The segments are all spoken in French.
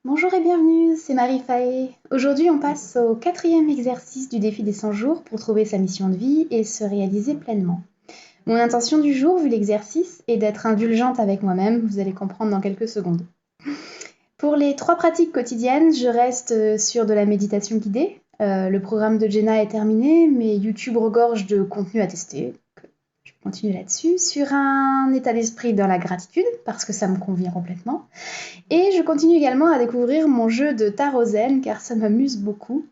Bonjour et bienvenue, c'est Marie Faé. Aujourd'hui, on passe au quatrième exercice du défi des 100 jours pour trouver sa mission de vie et se réaliser pleinement. Mon intention du jour, vu l'exercice, est d'être indulgente avec moi-même, vous allez comprendre dans quelques secondes. Pour les 3 pratiques quotidiennes, je reste sur de la méditation guidée. Le programme de Jenna est terminé, mais YouTube regorge de contenu à tester. Je continue là-dessus. Sur un état d'esprit dans la gratitude, parce que ça me convient complètement. Et je continue également à découvrir mon jeu de tarot zen car ça m'amuse beaucoup.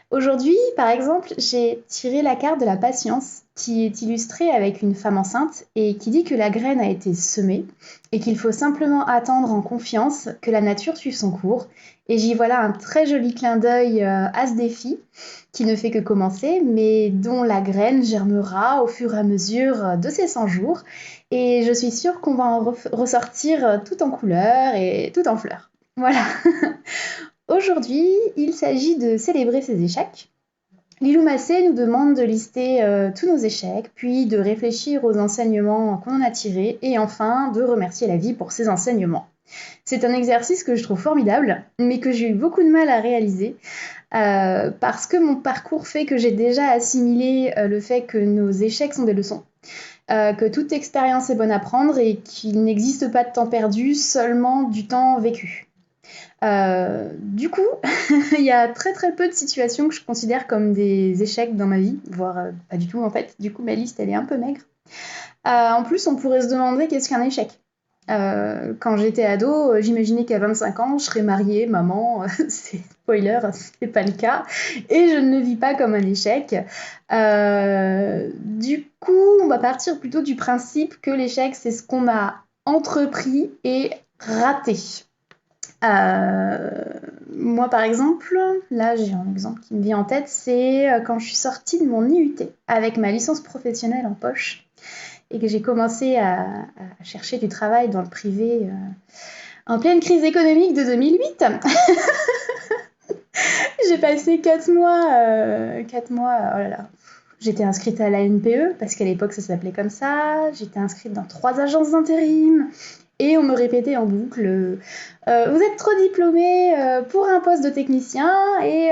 Aujourd'hui, par exemple, j'ai tiré la carte de la patience qui est illustrée avec une femme enceinte et qui dit que la graine a été semée et qu'il faut simplement attendre en confiance que la nature suive son cours. Et j'y vois là un très joli clin d'œil à ce défi qui ne fait que commencer, mais dont la graine germera au fur et à mesure de ces 100 jours. Et je suis sûre qu'on va en ressortir tout en couleurs et tout en fleurs. Voilà. Aujourd'hui, il s'agit de célébrer ses échecs. Lilou Massé nous demande de lister tous nos échecs, puis de réfléchir aux enseignements qu'on en a tirés, et enfin de remercier la vie pour ses enseignements. C'est un exercice que je trouve formidable, mais que j'ai eu beaucoup de mal à réaliser, parce que mon parcours fait que j'ai déjà assimilé le fait que nos échecs sont des leçons, que toute expérience est bonne à prendre et qu'il n'existe pas de temps perdu, seulement du temps vécu. Du coup, il y a très très peu de situations que je considère comme des échecs dans ma vie, voire pas du tout en fait. Du coup, ma liste elle est un peu maigre. En plus, on pourrait se demander qu'est-ce qu'un échec. Quand j'étais ado, j'imaginais qu'à 25 ans, je serais mariée, maman. C'est spoiler, c'est pas le cas. Et je ne le vis pas comme un échec. Du coup, on va partir plutôt du principe que l'échec, c'est ce qu'on a entrepris et raté. Euh, Moi, par exemple, là, j'ai un exemple qui me vient en tête, c'est quand je suis sortie de mon IUT avec ma licence professionnelle en poche et que j'ai commencé à chercher du travail dans le privé en pleine crise économique de 2008. J'ai passé 4 mois, 4 mois, oh là là. J'étais inscrite à la NPE, parce qu'à l'époque ça s'appelait comme ça. J'étais inscrite dans 3 agences d'intérim. Et on me répétait en boucle vous êtes trop diplômé pour un poste de technicien et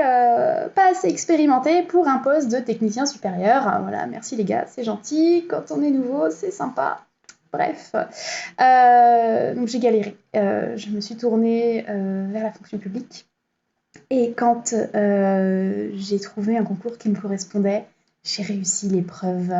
pas assez expérimenté pour un poste de technicien supérieur. Voilà, merci les gars, c'est gentil. Quand on est nouveau, c'est sympa. Bref, donc j'ai galéré. Je me suis tournée vers la fonction publique. Et quand j'ai trouvé un concours qui me correspondait, j'ai réussi l'épreuve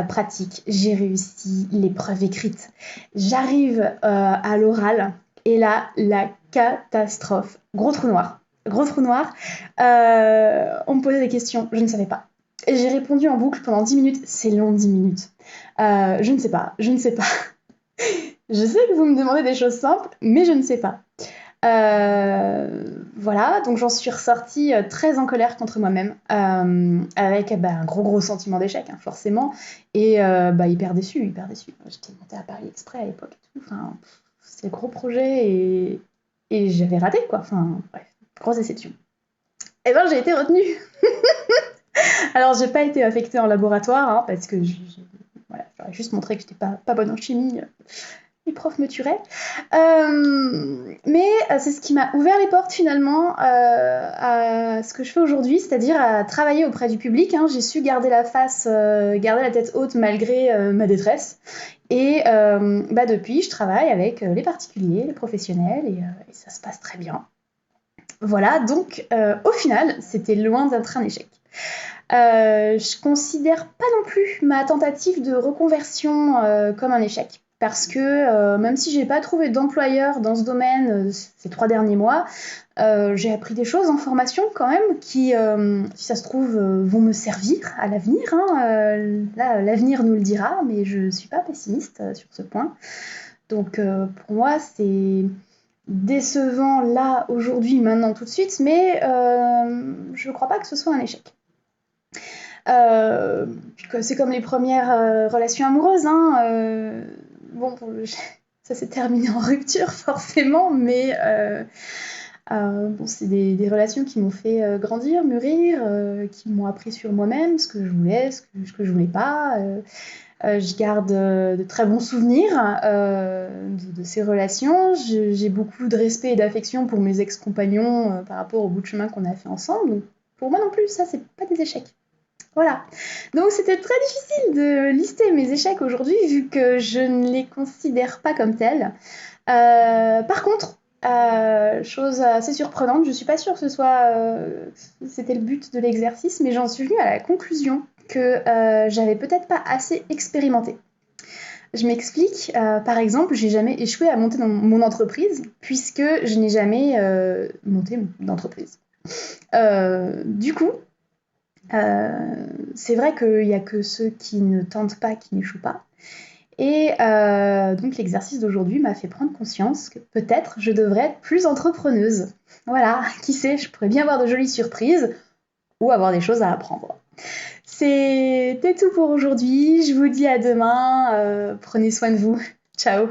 pratique, j'ai réussi l'épreuve écrite. J'arrive à l'oral et là, la catastrophe. Gros trou noir. Gros trou noir. On me posait des questions, je ne savais pas. Et j'ai répondu en boucle pendant 10 minutes. C'est long, 10 minutes. Je ne sais pas, je ne sais pas. Je sais que vous me demandez des choses simples, mais je ne sais pas. Voilà, donc j'en suis ressortie très en colère contre moi-même, avec un gros gros sentiment d'échec, hein, forcément, et hyper déçue, hyper déçue. J'étais montée à Paris Exprès à l'époque et tout, enfin, c'était le gros projet et j'avais raté quoi, enfin bref, grosse déception. Et ben j'ai été retenue. Alors j'ai pas été affectée en laboratoire, hein, parce que voilà, j'aurais juste montré que j'étais pas bonne en chimie, les profs me tueraient. Mais c'est ce qui m'a ouvert les portes finalement à ce que je fais aujourd'hui, c'est-à-dire à travailler auprès du public, hein. J'ai su garder la face, garder la tête haute malgré ma détresse. Et depuis, je travaille avec les particuliers, les professionnels, et ça se passe très bien. Voilà, donc au final, c'était loin d'être un échec. Je considère pas non plus ma tentative de reconversion comme un échec. Parce que même si j'ai pas trouvé d'employeur dans ce domaine ces 3 derniers mois, j'ai appris des choses en formation quand même qui, si ça se trouve, vont me servir à l'avenir, hein. Là, l'avenir nous le dira, mais je suis pas pessimiste sur ce point. Donc pour moi, c'est décevant là, aujourd'hui, maintenant, tout de suite, mais je ne crois pas que ce soit un échec. Euh, c'est comme les premières relations amoureuses, hein. Bon, ça s'est terminé en rupture forcément, mais Bon, c'est des relations qui m'ont fait grandir, mûrir, qui m'ont appris sur moi-même, ce que je voulais, ce que je voulais pas. Je garde de très bons souvenirs de ces relations. J'ai beaucoup de respect et d'affection pour mes ex-compagnons par rapport au bout de chemin qu'on a fait ensemble. Donc, pour moi non plus, ça, c'est pas des échecs. Voilà. Donc c'était très difficile de lister mes échecs aujourd'hui vu que je ne les considère pas comme tels. Par contre, chose assez surprenante, je suis pas sûre que c'était le but de l'exercice, mais j'en suis venue à la conclusion que j'avais peut-être pas assez expérimenté. Je m'explique. Par exemple, j'ai jamais échoué à monter dans mon entreprise puisque je n'ai jamais monté d'entreprise. Du coup, c'est vrai qu'il n'y a que ceux qui ne tentent pas qui n'échouent pas. Et donc l'exercice d'aujourd'hui m'a fait prendre conscience que peut-être je devrais être plus entrepreneuse. Voilà, qui sait, je pourrais bien avoir de jolies surprises ou avoir des choses à apprendre. C'était tout pour aujourd'hui, je vous dis à demain, prenez soin de vous, ciao.